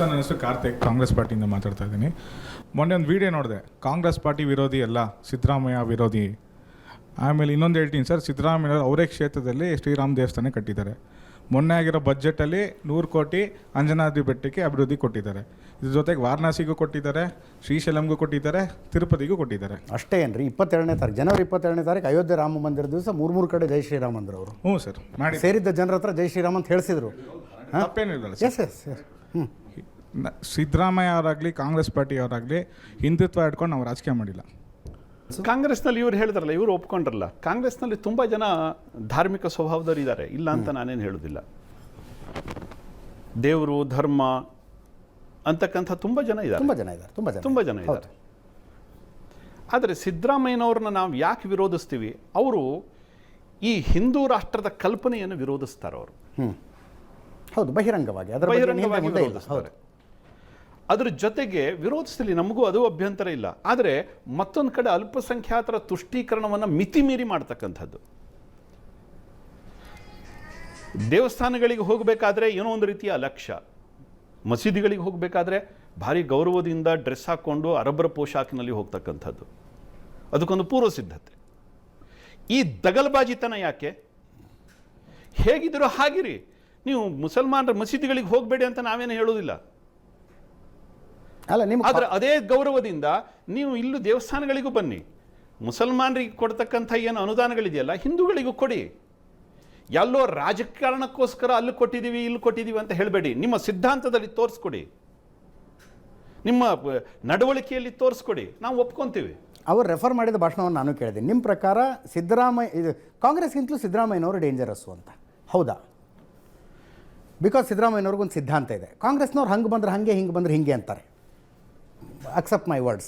Sir, ನನ್ನ ಹೆಸರು ಕಾರ್ತಿಕ್, ಕಾಂಗ್ರೆಸ್ ಪಾರ್ಟಿಯಿಂದ ಮಾತಾಡ್ತಾ ಇದ್ದೀನಿ. ಮೊನ್ನೆ ಒಂದು ವಿಡಿಯೋ ನೋಡಿದೆ, ಕಾಂಗ್ರೆಸ್ ಪಾರ್ಟಿ ವಿರೋಧಿ ಅಲ್ಲ, ಸಿದ್ದರಾಮಯ್ಯ ವಿರೋಧಿ. ಆಮೇಲೆ ಇನ್ನೊಂದು ಹೇಳ್ತೀನಿ ಸರ್, ಸಿದ್ದರಾಮಯ್ಯ ಅವರೇ ಕ್ಷೇತ್ರದಲ್ಲಿ ಶ್ರೀರಾಮ ದೇವಸ್ಥಾನ ಕಟ್ಟಿದ್ದಾರೆ. ಮೊನ್ನೆ ಆಗಿರೋ ಬಜೆಟಲ್ಲಿ 100 ಕೋಟಿ ಅಂಜನಾದ್ರಿ ಬೆಟ್ಟಕ್ಕೆ ಅಭಿವೃದ್ಧಿ ಕೊಟ್ಟಿದ್ದಾರೆ. ಇದ್ರ ಜೊತೆಗೆ ವಾರಣಾಸಿಗೂ ಕೊಟ್ಟಿದ್ದಾರೆ, ಶ್ರೀಶೈಲಂಗೂ ಕೊಟ್ಟಿದ್ದಾರೆ, ತಿರುಪತಿಗೂ ಕೊಟ್ಟಿದ್ದಾರೆ. ಅಷ್ಟೇ ಏನ್ರಿ? 22ನೇ ತಾರೀಕು, ಜನವರಿ 22ನೇ ತಾರೀಕು ಅಯೋಧ್ಯೆ ರಾಮ ಮಂದಿರ ದಿವಸ 3 ಕಡೆ ಜೈ ಶ್ರೀರಾಮ್ ಅಂದರು ಅವರು. ಹ್ಞೂ ಸರ್, ಮಾಡಿ ಸೇರಿದ್ದ ಜನರ ಹತ್ರ ಜೈ ಶ್ರೀರಾಮ್ ಅಂತ ಹೇಳಿಸಿದ್ರು. ತಪ್ಪೇನಿಲ್ಲ ಎಸ್ ಎಸ್ ಸರ್. ಸಿದ್ದರಾಮಯ್ಯ ಅವರಾಗಲಿ ಕಾಂಗ್ರೆಸ್ ಪಾರ್ಟಿಯವರಾಗಲಿ ಹಿಂದುತ್ವ ಇಟ್ಕೊಂಡು ನಾವು ರಾಜಕೀಯ ಮಾಡಿಲ್ಲ. ಕಾಂಗ್ರೆಸ್ನಲ್ಲಿ ಇವ್ರು ಹೇಳಿದ್ರಲ್ಲ, ಇವರು ಒಪ್ಕೊಂಡ್ರಲ್ಲ, ಕಾಂಗ್ರೆಸ್ನಲ್ಲಿ ತುಂಬ ಜನ ಧಾರ್ಮಿಕ ಸ್ವಭಾವದವರು ಇದ್ದಾರೆ, ಇಲ್ಲ ಅಂತ ನಾನೇನು ಹೇಳೋದಿಲ್ಲ. ದೇವರು ಧರ್ಮ ಅಂತಕ್ಕಂಥ ತುಂಬ ಜನ ಇದ್ದಾರೆ, ತುಂಬ ಜನ ಇದ್ದಾರೆ. ಆದರೆ ಸಿದ್ದರಾಮಯ್ಯನವ್ರನ್ನ ನಾವು ಯಾಕೆ ವಿರೋಧಿಸ್ತೀವಿ? ಅವರು ಈ ಹಿಂದೂ ರಾಷ್ಟ್ರದ ಕಲ್ಪನೆಯನ್ನು ವಿರೋಧಿಸ್ತಾರೆ. ಅವರು ಹೌದು, ಬಹಿರಂಗವಾಗಿ ವಿರೋಧಿಸ್ತಾರೆ. ಅದ್ರ ಜೊತೆಗೆ ವಿರೋಧಿಸಲಿ, ನಮಗೂ ಅದು ಅಭ್ಯಂತರ ಇಲ್ಲ. ಆದರೆ ಮತ್ತೊಂದು ಕಡೆ ಅಲ್ಪಸಂಖ್ಯಾತರ ತುಷ್ಟೀಕರಣವನ್ನು ಮಿತಿಮೀರಿ ಮಾಡ್ತಕ್ಕಂಥದ್ದು. ದೇವಸ್ಥಾನಗಳಿಗೆ ಹೋಗಬೇಕಾದ್ರೆ ಏನೋ ಒಂದು ರೀತಿಯ ಅಲಕ್ಷ್ಯ, ಮಸೀದಿಗಳಿಗೆ ಹೋಗಬೇಕಾದ್ರೆ ಭಾರಿ ಗೌರವದಿಂದ ಡ್ರೆಸ್ ಹಾಕ್ಕೊಂಡು ಅರಬ್ಬರ ಪೋಷಾಕಿನಲ್ಲಿ ಹೋಗ್ತಕ್ಕಂಥದ್ದು, ಅದಕ್ಕೊಂದು ಪೂರ್ವ ಸಿದ್ಧತೆ. ಈ ದಗಲ್ಬಾಜಿತನ ಯಾಕೆ? ಹೇಗಿದ್ದರೂ ಹಾಗಿರಿ, ನೀವು ಮುಸಲ್ಮಾನರ ಮಸೀದಿಗಳಿಗೆ ಹೋಗಬೇಡಿ ಅಂತ ನಾವೇನು ಹೇಳೋದಿಲ್ಲ. ಆದರೆ ಅದೇ ಗೌರವದಿಂದ ನೀವು ಇಲ್ಲೂ ದೇವಸ್ಥಾನಗಳಿಗೂ ಬನ್ನಿ. ಮುಸಲ್ಮಾನರಿಗೆ ಕೊಡ್ತಕ್ಕಂಥ ಏನು ಅನುದಾನಗಳಿದೆಯಲ್ಲ, ಹಿಂದೂಗಳಿಗೂ ಕೊಡಿ. ಎಲ್ಲೋ ರಾಜಕಾರಣಕ್ಕೋಸ್ಕರ ಅಲ್ಲಿ ಕೊಟ್ಟಿದ್ದೀವಿ ಇಲ್ಲಿ ಕೊಟ್ಟಿದ್ದೀವಿ ಅಂತ ಹೇಳಬೇಡಿ. ನಿಮ್ಮ ಸಿದ್ಧಾಂತದಲ್ಲಿ ತೋರಿಸ್ಕೊಡಿ, ನಿಮ್ಮ ನಡವಳಿಕೆಯಲ್ಲಿ ತೋರಿಸ್ಕೊಡಿ, ನಾವು ಒಪ್ಕೊಂತೀವಿ. ಅವರು ರೆಫರ್ ಮಾಡಿದ ಭಾಷಣವನ್ನು ನಾನು ಕೇಳಿದೆ. ನಿಮ್ಮ ಪ್ರಕಾರ ಸಿದ್ದರಾಮಯ್ಯ ಕಾಂಗ್ರೆಸ್ಗಿಂತಲೂ ಸಿದ್ದರಾಮಯ್ಯನವರು ಡೇಂಜರಸ್ಸು ಅಂತ, ಹೌದಾ? ಬಿಕಾಸ್ ಸಿದ್ದರಾಮಯ್ಯನವ್ರಿಗೊಂದು ಸಿದ್ಧಾಂತ ಇದೆ, ಕಾಂಗ್ರೆಸ್ನವ್ರು ಹಂಗೆ ಬಂದ್ರೆ ಹಾಗೆ, ಹಿಂಗೆ ಬಂದ್ರೆ ಹಿಂಗೆ ಅಂತಾರೆ. Accept my words.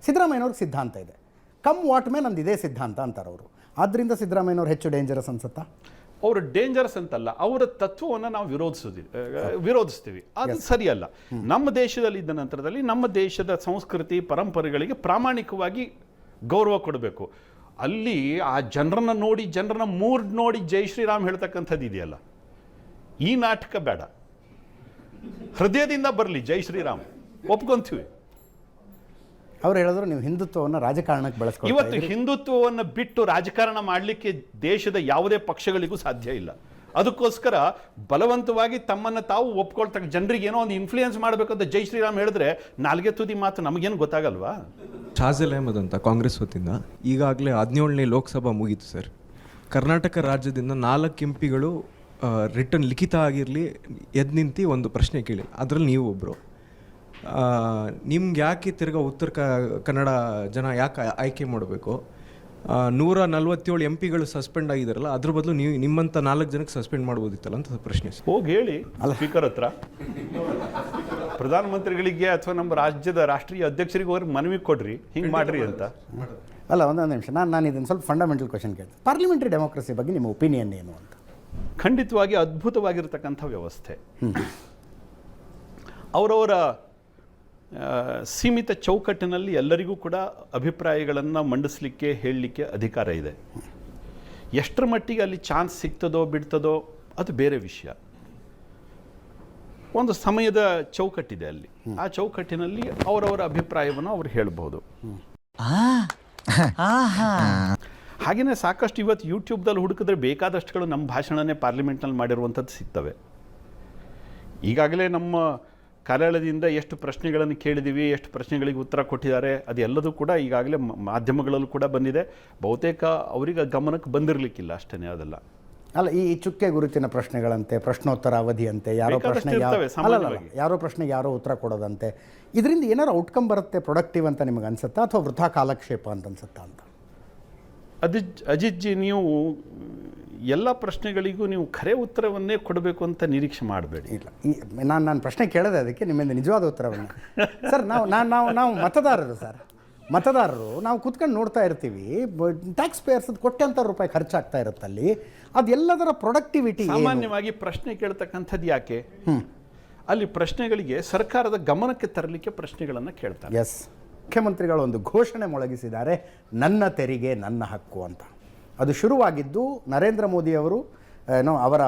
ಸಿದ್ದರಾಮಯ್ಯನವ್ರಿಗೆ ಸಿದ್ಧಾಂತ ಇದೆ, ಕಮ್ ವಾಟ್ ಮೇ, ನಂದು ಇದೇ ಸಿದ್ಧಾಂತ ಅಂತಾರೆ ಅವರು. ಆದ್ದರಿಂದ ಸಿದ್ದರಾಮಯ್ಯನವ್ರು ಹೆಚ್ಚು ಡೇಂಜರಸ್ ಅನ್ಸುತ್ತಾ? ಅವರು ಡೇಂಜರಸ್ ಅಂತಲ್ಲ, ಅವರ ತತ್ವವನ್ನು ನಾವು ವಿರೋಧಿಸ್ತೀವಿ. ಅದು ಸರಿಯಲ್ಲ. ನಮ್ಮ ದೇಶದಲ್ಲಿ ಇದ್ದ ನಂತರದಲ್ಲಿ ನಮ್ಮ ದೇಶದ ಸಂಸ್ಕೃತಿ ಪರಂಪರೆಗಳಿಗೆ ಪ್ರಾಮಾಣಿಕವಾಗಿ ಗೌರವ ಕೊಡಬೇಕು. ಅಲ್ಲಿ ಆ ಜನರನ್ನ ನೋಡಿ, ಜನರನ್ನ ಮೂಡ್ ನೋಡಿ ಜೈ ಶ್ರೀರಾಮ್ ಹೇಳ್ತಕ್ಕಂಥದ್ದು ಇದೆಯಲ್ಲ, ಈ ನಾಟಕ ಬೇಡ. ಹೃದಯದಿಂದ ಬರಲಿ ಜೈ ಶ್ರೀರಾಮ್, ಒಪ್ಕೊಂತೀವಿ. ಅವ್ರು ಹೇಳಿದ್ರು ನೀವು ಹಿಂದುತ್ವವನ್ನು ರಾಜಕಾರಣಕ್ಕೆ ಬಳಸ್ಕೊಂಡು. ಇವತ್ತು ಹಿಂದುತ್ವವನ್ನು ಬಿಟ್ಟು ರಾಜಕಾರಣ ಮಾಡಲಿಕ್ಕೆ ದೇಶದ ಯಾವುದೇ ಪಕ್ಷಗಳಿಗೂ ಸಾಧ್ಯ ಇಲ್ಲ. ಅದಕ್ಕೋಸ್ಕರ ಬಲವಂತವಾಗಿ ತಮ್ಮನ್ನು ತಾವು ಒಪ್ಕೊಳ್ತಕ್ಕ ಜನರಿಗೆ ಏನೋ ಒಂದು ಇನ್ಫ್ಲೂಯೆನ್ಸ್ ಮಾಡಬೇಕಂತ ಜೈ ಶ್ರೀರಾಮ್ ಹೇಳಿದ್ರೆ ನಾಲ್ಗೆ ತುದಿ ಮಾತು ನಮಗೇನು ಗೊತ್ತಾಗಲ್ವಾ? ಶಾಜಲ್ ಅಹಮದ್ ಅಂತ ಕಾಂಗ್ರೆಸ್ ವತಿಯಿಂದ ಈಗಾಗಲೇ 17ನೇ ಲೋಕಸಭಾ ಮುಗೀತು ಸರ್. ಕರ್ನಾಟಕ ರಾಜ್ಯದಿಂದ 4 ಎಂಪಿಗಳು ರಿಟರ್ನ್ ಲಿಖಿತ ಆಗಿರಲಿ ಎದ್ದು ನಿಂತು ಒಂದು ಪ್ರಶ್ನೆ ಕೇಳಿ, ಅದರಲ್ಲಿ ನೀವು ಒಬ್ಬರು. ನಿಮ್ಗೆ ಯಾಕೆ ತಿರ್ಗಾ ಉತ್ತರ ಕನ್ನಡ ಜನ ಯಾಕೆ ಆಯ್ಕೆ ಮಾಡಬೇಕು? 147 ಎಂಪಿಗಳು ಸಸ್ಪೆಂಡ್ ಆಗಿದ್ದಾರಲ್ಲ, ಅದ್ರ ಬದಲು ನೀವು ನಿಮ್ಮಂಥ 4 ಜನಕ್ಕೆ ಸಸ್ಪೆಂಡ್ ಮಾಡ್ಬೋದಿತ್ತಲ್ಲ ಅಂತ ಪ್ರಶ್ನೆ. ಹೋಗಿ ಹೇಳಿ ಸ್ಪೀಕರ್ ಹತ್ರ, ಪ್ರಧಾನಮಂತ್ರಿಗಳಿಗೆ ಅಥವಾ ನಮ್ಮ ರಾಜ್ಯದ ರಾಷ್ಟ್ರೀಯ ಅಧ್ಯಕ್ಷರಿಗೆ ಹೋಗಿ ಮನವಿ ಕೊಡ್ರಿ, ಹಿಂಗೆ ಮಾಡ್ರಿ ಅಂತ. ಅಲ್ಲ, ಒಂದೊಂದು ನಿಮಿಷ, ನಾನು ಇದನ್ನು ಸ್ವಲ್ಪ ಫಂಡಮೆಂಟಲ್ ಕ್ವಶನ್ ಕೇಳ್ತೀನಿ. ಪಾರ್ಲಿಮೆಂಟರಿ ಡೆಮೋಕ್ರಸಿ ಬಗ್ಗೆ ನಿಮ್ಮ ಒಪಿನಿಯನ್ ಏನು ಅಂತ? ಖಂಡಿತವಾಗಿ ಅದ್ಭುತವಾಗಿರ್ತಕ್ಕಂಥ ವ್ಯವಸ್ಥೆ. ಅವರವರ ಸೀಮಿತ ಚೌಕಟ್ಟಿನಲ್ಲಿ ಎಲ್ಲರಿಗೂ ಕೂಡ ಅಭಿಪ್ರಾಯಗಳನ್ನು ಮಂಡಿಸಲಿಕ್ಕೆ, ಹೇಳಲಿಕ್ಕೆ ಅಧಿಕಾರ ಇದೆ. ಎಷ್ಟರ ಮಟ್ಟಿಗೆ ಅಲ್ಲಿ ಚಾನ್ಸ್ ಸಿಗ್ತದೋ ಬಿಡ್ತದೋ ಅದು ಬೇರೆ ವಿಷಯ. ಒಂದು ಸಮಯದ ಚೌಕಟ್ಟಿದೆ ಅಲ್ಲಿ, ಆ ಚೌಕಟ್ಟಿನಲ್ಲಿ ಅವರವರ ಅಭಿಪ್ರಾಯವನ್ನು ಅವರು ಹೇಳಬಹುದು. ಹಾಗೆಯೇ ಸಾಕಷ್ಟು ಇವತ್ತು ಯೂಟ್ಯೂಬ್ದಲ್ಲಿ ಹುಡುಕಿದ್ರೆ ಬೇಕಾದಷ್ಟುಗಳು ನಮ್ಮ ಭಾಷಣನೇ ಪಾರ್ಲಿಮೆಂಟ್ನಲ್ಲಿ ಮಾಡಿರುವಂಥದ್ದು ಸಿಗ್ತವೆ. ಈಗಾಗಲೇ ನಮ್ಮ ಕಾರ್ಯಾಲಯದಿಂದ ಎಷ್ಟು ಪ್ರಶ್ನೆಗಳನ್ನು ಕೇಳಿದ್ದೀವಿ, ಎಷ್ಟು ಪ್ರಶ್ನೆಗಳಿಗೆ ಉತ್ತರ ಕೊಟ್ಟಿದ್ದಾರೆ, ಅದೆಲ್ಲದೂ ಕೂಡ ಈಗಾಗಲೇ ಮಾಧ್ಯಮಗಳಲ್ಲೂ ಕೂಡ ಬಂದಿದೆ. ಬಹುತೇಕ ಅವರಿಗೆ ಗಮನಕ್ಕೆ ಬಂದಿರಲಿಕ್ಕಿಲ್ಲ ಅಷ್ಟೇ ಅದೆಲ್ಲ. ಅಲ್ಲ, ಈ ಚುಕ್ಕೆ ಗುರುತಿನ ಪ್ರಶ್ನೆಗಳಂತೆ, ಪ್ರಶ್ನೋತ್ತರ ಅವಧಿಯಂತೆ, ಯಾರೋ ಪ್ರಶ್ನೆಗೆ ಯಾರೋ ಉತ್ತರ ಕೊಡೋದಂತೆ, ಇದರಿಂದ ಏನಾರು ಔಟ್ಕಮ್ ಬರುತ್ತೆ ಪ್ರೊಡಕ್ಟಿವ್ ಅಂತ ನಿಮಗೆ ಅನ್ಸುತ್ತಾ, ಅಥವಾ ವೃಥಾ ಕಾಲಕ್ಷೇಪ ಅಂತ ಅನ್ಸುತ್ತಾ ಅಂತ? ಅಜಿತ್ ಜಿ, ನೀವು ಎಲ್ಲ ಪ್ರಶ್ನೆಗಳಿಗೂ ನೀವು ಖರೆ ಉತ್ತರವನ್ನೇ ಕೊಡಬೇಕು ಅಂತ ನಿರೀಕ್ಷೆ ಮಾಡಬೇಡಿ. ಇಲ್ಲ, ನಾನು ಪ್ರಶ್ನೆ ಕೇಳೋದೆ ಅದಕ್ಕೆ, ನಿಮ್ಮಿಂದ ನಿಜವಾದ ಉತ್ತರವನ್ನು. ಸರ್, ನಾವು ಮತದಾರರು ನಾವು ಕೂತ್ಕೊಂಡು ನೋಡ್ತಾ ಇರ್ತೀವಿ, ಟ್ಯಾಕ್ಸ್ ಪೇಯರ್ಸ್ ಕೋಟ್ಯಾಂತರ ರೂಪಾಯಿ ಖರ್ಚಾಗ್ತಾ ಇರುತ್ತಲ್ಲಿ, ಅದೆಲ್ಲದರ ಪ್ರೊಡಕ್ಟಿವಿಟಿ. ಸಾಮಾನ್ಯವಾಗಿ ಪ್ರಶ್ನೆ ಕೇಳ್ತಕ್ಕಂಥದ್ದು ಯಾಕೆ? ಅಲ್ಲಿ ಪ್ರಶ್ನೆಗಳಿಗೆ ಸರ್ಕಾರದ ಗಮನಕ್ಕೆ ತರಲಿಕ್ಕೆ ಪ್ರಶ್ನೆಗಳನ್ನು ಕೇಳ್ತಾರೆ. ಎಸ್, ಮುಖ್ಯಮಂತ್ರಿಗಳು ಒಂದು ಘೋಷಣೆ ಮೊಳಗಿಸಿದ್ದಾರೆ, ನನ್ನ ತೆರಿಗೆ ನನ್ನ ಹಕ್ಕು ಅಂತ. ಅದು ಶುರುವಾಗಿದ್ದು ನರೇಂದ್ರ ಮೋದಿಯವರು ಏನೋ ಅವರ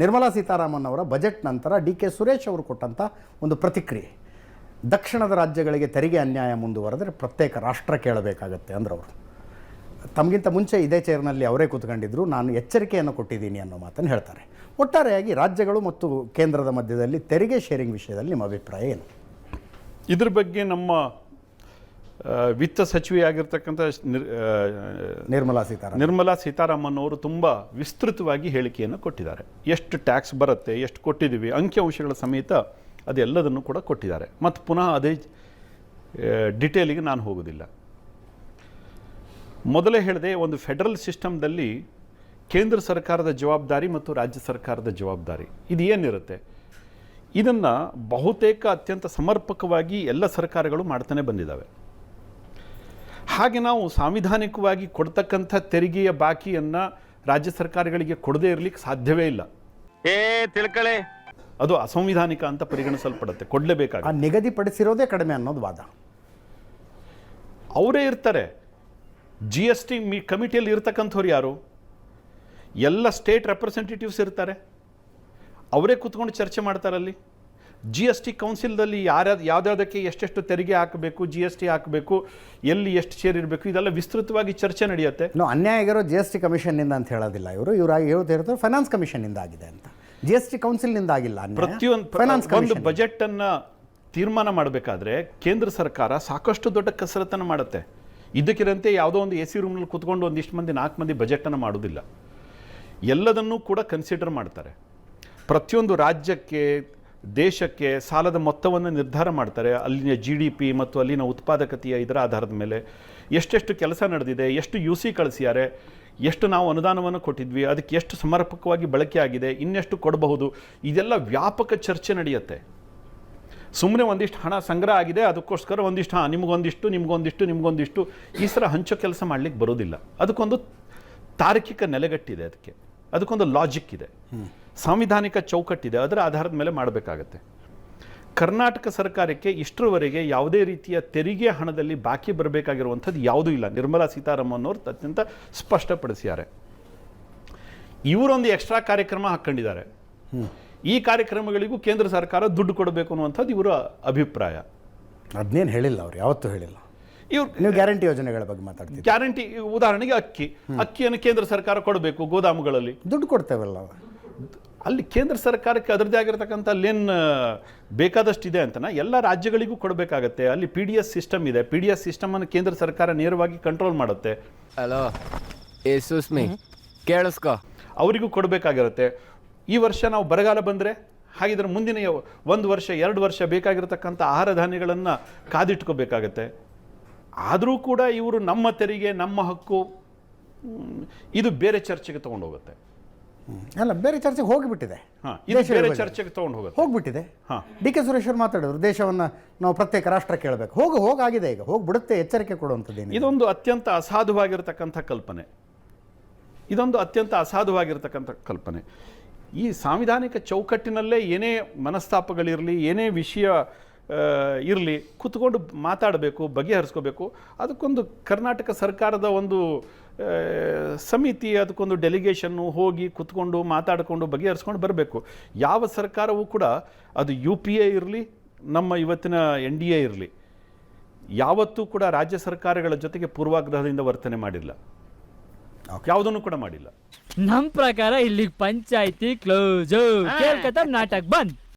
ನಿರ್ಮಲಾ ಸೀತಾರಾಮನ್ ಅವರ ಬಜೆಟ್ ನಂತರ ಡಿ ಕೆ ಸುರೇಶ್ ಅವರು ಕೊಟ್ಟಂಥ ಒಂದು ಪ್ರತಿಕ್ರಿಯೆ, ದಕ್ಷಿಣದ ರಾಜ್ಯಗಳಿಗೆ ತೆರಿಗೆ ಅನ್ಯಾಯ ಮುಂದುವರೆದರೆ ಪ್ರತ್ಯೇಕ ರಾಷ್ಟ್ರ ಕೇಳಬೇಕಾಗತ್ತೆ ಅಂದ್ರೆ ಅವರು ತಮಗಿಂತ ಮುಂಚೆ ಇದೇ ಚೇರ್ನಲ್ಲಿ ಅವರೇ ಕೂತ್ಕೊಂಡಿದ್ರು, ನಾನು ಎಚ್ಚರಿಕೆಯನ್ನು ಕೊಟ್ಟಿದ್ದೀನಿ ಅನ್ನೋ ಮಾತನ್ನು ಹೇಳ್ತಾರೆ. ಒಟ್ಟಾರೆಯಾಗಿ ರಾಜ್ಯಗಳು ಮತ್ತು ಕೇಂದ್ರದ ಮಧ್ಯದಲ್ಲಿ ತೆರಿಗೆ ಶೇರಿಂಗ್ ವಿಷಯದಲ್ಲಿ ನಿಮ್ಮ ಅಭಿಪ್ರಾಯ ಏನು? ಇದ್ರ ಬಗ್ಗೆ ನಮ್ಮ ವಿತ್ತ ಸಚಿವೆಯಾಗಿರ್ತಕ್ಕಂಥ ನಿರ್ಮಲಾ ಸೀತಾರಾಮನ್ ಅವರು ತುಂಬ ವಿಸ್ತೃತವಾಗಿ ಹೇಳಿಕೆಯನ್ನು ಕೊಟ್ಟಿದ್ದಾರೆ. ಎಷ್ಟು ಟ್ಯಾಕ್ಸ್ ಬರುತ್ತೆ, ಎಷ್ಟು ಕೊಟ್ಟಿದ್ದೀವಿ, ಅಂಕಿಅಂಶಗಳ ಸಮೇತ ಅದೆಲ್ಲದನ್ನು ಕೂಡ ಕೊಟ್ಟಿದ್ದಾರೆ. ಮತ್ತು ಪುನಃ ಅದೇ ಡಿಟೇಲಿಗೆ ನಾನು ಹೋಗೋದಿಲ್ಲ. ಮೊದಲೇ ಹೇಳಿದೆ, ಒಂದು ಫೆಡರಲ್ ಸಿಸ್ಟಮ್ದಲ್ಲಿ ಕೇಂದ್ರ ಸರ್ಕಾರದ ಜವಾಬ್ದಾರಿ ಮತ್ತು ರಾಜ್ಯ ಸರ್ಕಾರದ ಜವಾಬ್ದಾರಿ ಇದು ಏನಿರುತ್ತೆ, ಇದನ್ನು ಬಹುತೇಕ ಅತ್ಯಂತ ಸಮರ್ಪಕವಾಗಿ ಎಲ್ಲ ಸರ್ಕಾರಗಳು ಮಾಡ್ತಾನೆ ಬಂದಿದ್ದಾವೆ. ಹಾಗೆ ನಾವು ಸಾಂವಿಧಾನಿಕವಾಗಿ ಕೊಡ್ತಕ್ಕಂಥ ತೆರಿಗೆಯ ಬಾಕಿಯನ್ನು ರಾಜ್ಯ ಸರ್ಕಾರಗಳಿಗೆ ಕೊಡದೇ ಇರಲಿಕ್ಕೆ ಸಾಧ್ಯವೇ ಇಲ್ಲ. ತಿಳ್ಕಳೆ, ಅದು ಅಸಂವಿಧಾನಿಕ ಅಂತ ಪರಿಗಣಿಸಲ್ಪಡುತ್ತೆ, ಕೊಡಲೇಬೇಕಾಗುತ್ತೆ. ನಿಗದಿಪಡಿಸಿರೋದೇ ಕಡಿಮೆ ಅನ್ನೋದು ವಾದ. ಅವರೇ ಇರ್ತಾರೆ. GST ಕಮಿಟಿಯಲ್ಲಿ ಇರ್ತಕ್ಕಂಥವ್ರು ಯಾರು? ಎಲ್ಲ ಸ್ಟೇಟ್ ರೆಪ್ರೆಸೆಂಟೇಟಿವ್ಸ್ ಇರ್ತಾರೆ, ಅವರೇ ಕೂತ್ಕೊಂಡು ಚರ್ಚೆ ಮಾಡ್ತಾರಲ್ಲಿ. GST ಕೌನ್ಸಿಲ್ದಲ್ಲಿ ಯಾವುದ್ಯಾವುದಕ್ಕೆ ಎಷ್ಟೆಷ್ಟು ತೆರಿಗೆ ಹಾಕಬೇಕು, GST ಹಾಕಬೇಕು, ಎಲ್ಲಿ ಎಷ್ಟು ಶೇರ್ ಇರಬೇಕು, ಇದೆಲ್ಲ ವಿಸ್ತೃತವಾಗಿ ಚರ್ಚೆ ನಡೆಯುತ್ತೆ. ಅನ್ಯಾಯ ಆಗಿರೋ GST ಕಮಿಷನ್ನಿಂದ ಅಂತ ಹೇಳೋದಿಲ್ಲ ಇವರು ಹೇಳ್ತಿರ್ತಾರೆ, ಫೈನಾನ್ಸ್ ಕಮಿಷನ್ನಿಂದ ಆಗಿದೆ ಅಂತ. GST ಕೌನ್ಸಿಲ್ನಿಂದ ಆಗಿಲ್ಲ. ಪ್ರತಿಯೊಂದು ಬಜೆಟನ್ನು ತೀರ್ಮಾನ ಮಾಡಬೇಕಾದ್ರೆ ಕೇಂದ್ರ ಸರ್ಕಾರ ಸಾಕಷ್ಟು ದೊಡ್ಡ ಕಸರತ್ತನ್ನು ಮಾಡುತ್ತೆ. ಇದಕ್ಕಿರಂತೆ ಯಾವುದೋ ಒಂದು AC ರೂಮ್ನಲ್ಲಿ ಕೂತ್ಕೊಂಡು ಒಂದಿಷ್ಟು ಮಂದಿ 4 ಮಂದಿ ಬಜೆಟನ್ನು ಮಾಡೋದಿಲ್ಲ. ಎಲ್ಲದನ್ನೂ ಕೂಡ ಕನ್ಸಿಡರ್ ಮಾಡ್ತಾರೆ. ಪ್ರತಿಯೊಂದು ರಾಜ್ಯಕ್ಕೆ, ದೇಶಕ್ಕೆ ಸಾಲದ ಮೊತ್ತವನ್ನು ನಿರ್ಧಾರ ಮಾಡ್ತಾರೆ. ಅಲ್ಲಿನ GDP ಮತ್ತು ಅಲ್ಲಿನ ಉತ್ಪಾದಕತೆಯ ಇದರ ಆಧಾರದ ಮೇಲೆ ಎಷ್ಟೆಷ್ಟು ಕೆಲಸ ನಡೆದಿದೆ, ಎಷ್ಟು UC ಕಳಿಸಿದ್ದಾರೆ, ಎಷ್ಟು ನಾವು ಅನುದಾನವನ್ನು ಕೊಟ್ಟಿದ್ವಿ, ಅದಕ್ಕೆ ಎಷ್ಟು ಸಮರ್ಪಕವಾಗಿ ಬಳಕೆ ಆಗಿದೆ, ಇನ್ನೆಷ್ಟು ಕೊಡಬಹುದು, ಇದೆಲ್ಲ ವ್ಯಾಪಕ ಚರ್ಚೆ ನಡೆಯುತ್ತೆ. ಸುಮ್ಮನೆ ಒಂದಿಷ್ಟು ಹಣ ಸಂಗ್ರಹ ಆಗಿದೆ, ಅದಕ್ಕೋಸ್ಕರ ಒಂದಿಷ್ಟು ನಿಮಗೊಂದಿಷ್ಟು ಈ ಥರ ಹಂಚೋ ಕೆಲಸ ಮಾಡಲಿಕ್ಕೆ ಬರೋದಿಲ್ಲ. ಅದಕ್ಕೊಂದು ತಾರ್ಕಿಕ ನೆಲೆಗಟ್ಟಿದೆ, ಅದಕ್ಕೊಂದು ಲಾಜಿಕ್ ಇದೆ, ಸಾಂವಿಧಾನಿಕ ಚೌಕಟ್ಟಿದೆ, ಅದರ ಆಧಾರದ ಮೇಲೆ ಮಾಡಬೇಕಾಗತ್ತೆ. ಕರ್ನಾಟಕ ಸರ್ಕಾರಕ್ಕೆ ಇಷ್ಟರವರೆಗೆ ಯಾವುದೇ ರೀತಿಯ ತೆರಿಗೆ ಹಣದಲ್ಲಿ ಬಾಕಿ ಬರಬೇಕಾಗಿರುವಂಥದ್ದು ಯಾವುದೂ ಇಲ್ಲ. ನಿರ್ಮಲಾ ಸೀತಾರಾಮನ್ ಅವರು ಅತ್ಯಂತ ಸ್ಪಷ್ಟಪಡಿಸಿದ್ದಾರೆ. ಇವರೊಂದು ಎಕ್ಸ್ಟ್ರಾ ಕಾರ್ಯಕ್ರಮ ಹಾಕ್ಕೊಂಡಿದ್ದಾರೆ. ಈ ಕಾರ್ಯಕ್ರಮಗಳಿಗೂ ಕೇಂದ್ರ ಸರ್ಕಾರ ದುಡ್ಡು ಕೊಡಬೇಕು ಅನ್ನುವಂಥದ್ದು ಇವರ ಅಭಿಪ್ರಾಯ. ಅದನ್ನೇನು ಹೇಳಿಲ್ಲ, ಅವ್ರು ಯಾವತ್ತೂ ಹೇಳಿಲ್ಲ. ನೀವು ಗ್ಯಾರಂಟಿ ಯೋಜನೆಗಳ ಬಗ್ಗೆ ಮಾತಾಡ್ತೀವಿ. ಗ್ಯಾರಂಟಿ ಉದಾಹರಣೆಗೆ ಅಕ್ಕಿಯನ್ನು ಕೇಂದ್ರ ಸರ್ಕಾರ ಕೊಡಬೇಕು, ಗೋದಾಮುಗಳಲ್ಲಿ ದುಡ್ಡು ಕೊಡ್ತೇವಲ್ಲ, ಅಲ್ಲಿ ಕೇಂದ್ರ ಸರ್ಕಾರಕ್ಕೆ ಅದರದ್ದೇ ಆಗಿರ್ತಕ್ಕಂಥ ಅಲ್ಲೇನು ಬೇಕಾದಷ್ಟಿದೆ ಅಂತನ ಎಲ್ಲ ರಾಜ್ಯಗಳಿಗೂ ಕೊಡಬೇಕಾಗತ್ತೆ. ಅಲ್ಲಿ PDS ಸಿಸ್ಟಮ್ ಇದೆ. PDS ಸಿಸ್ಟಮನ್ನು ಕೇಂದ್ರ ಸರ್ಕಾರ ನೇರವಾಗಿ ಕಂಟ್ರೋಲ್ ಮಾಡುತ್ತೆ. ಹಲೋ ಏ ಸುಸ್ಮಿ, ಕೇಳಿಸ್ಕೊ, ಅವರಿಗೂ ಕೊಡಬೇಕಾಗಿರುತ್ತೆ. ಈ ವರ್ಷ ನಾವು ಬರಗಾಲ ಬಂದರೆ ಹಾಗಿದ್ರೆ ಮುಂದಿನ 1 ವರ್ಷ 2 ವರ್ಷ ಬೇಕಾಗಿರತಕ್ಕಂಥ ಆಹಾರ ಧಾನ್ಯಗಳನ್ನು ಕಾದಿಟ್ಕೋಬೇಕಾಗತ್ತೆ. ಆದರೂ ಕೂಡ ಇವರು ನಮ್ಮ ತೆರಿಗೆ, ನಮ್ಮ ಹಕ್ಕು, ಇದು ಬೇರೆ ಚರ್ಚೆಗೆ ತೊಗೊಂಡು ಹೋಗುತ್ತೆ. ಅಲ್ಲ, ಬೇರೆ ಚರ್ಚೆಗೆ ಹೋಗಿಬಿಟ್ಟಿದೆ. ಬೇರೆ ಚರ್ಚೆಗೆ ತೊಗೊಂಡು ಹೋಗ್ಬಿಟ್ಟಿದೆ. DK ಸುರೇಶ್ ಅವರು ಮಾತಾಡಿದ್ರು, ದೇಶವನ್ನು ನಾವು ಪ್ರತ್ಯೇಕ ರಾಷ್ಟ್ರ ಕೇಳಬೇಕು. ಹೋಗಾಗಿದೆ, ಈಗ ಹೋಗ್ಬಿಡುತ್ತೆ, ಎಚ್ಚರಿಕೆ ಕೊಡುವಂಥದ್ದು. ಇದೊಂದು ಅತ್ಯಂತ ಅಸಾಧುವಾಗಿರ್ತಕ್ಕಂಥ ಕಲ್ಪನೆ. ಈ ಸಾಂವಿಧಾನಿಕ ಚೌಕಟ್ಟಿನಲ್ಲೇ ಏನೇ ಮನಸ್ತಾಪಗಳಿರಲಿ, ಏನೇ ವಿಷಯ ಇರಲಿ, ಕೂತ್ಕೊಂಡು ಮಾತಾಡಬೇಕು, ಬಗೆಹರಿಸ್ಕೋಬೇಕು. ಅದಕ್ಕೊಂದು ಕರ್ನಾಟಕ ಸರ್ಕಾರದ ಒಂದು ಸಮಿತಿ, ಅದಕ್ಕೊಂದು ಡೆಲಿಗೇಷನ್ನು ಹೋಗಿ ಕೂತ್ಕೊಂಡು ಮಾತಾಡಿಕೊಂಡು ಬಗೆಹರಿಸ್ಕೊಂಡು ಬರಬೇಕು. ಯಾವ ಸರ್ಕಾರವೂ ಕೂಡ ಅದು UPA ಇರಲಿ, ನಮ್ಮ ಇವತ್ತಿನ NDA ಇರಲಿ, ಯಾವತ್ತೂ ಕೂಡ ರಾಜ್ಯ ಸರ್ಕಾರಗಳ ಜೊತೆಗೆ ಪೂರ್ವಾಗ್ರಹದಿಂದ ವರ್ತನೆ ಮಾಡಿಲ್ಲ, ಯಾವುದನ್ನು ಕೂಡ ಮಾಡಿಲ್ಲ. ನಮ್ಮ ಪ್ರಕಾರ ಇಲ್ಲಿಗೆ ಪಂಚಾಯ್ತಿ ಕ್ಲೋಸ್, ಕೇಳ್ಕತ್ತ ನಾಟಕ ಬಂದ್.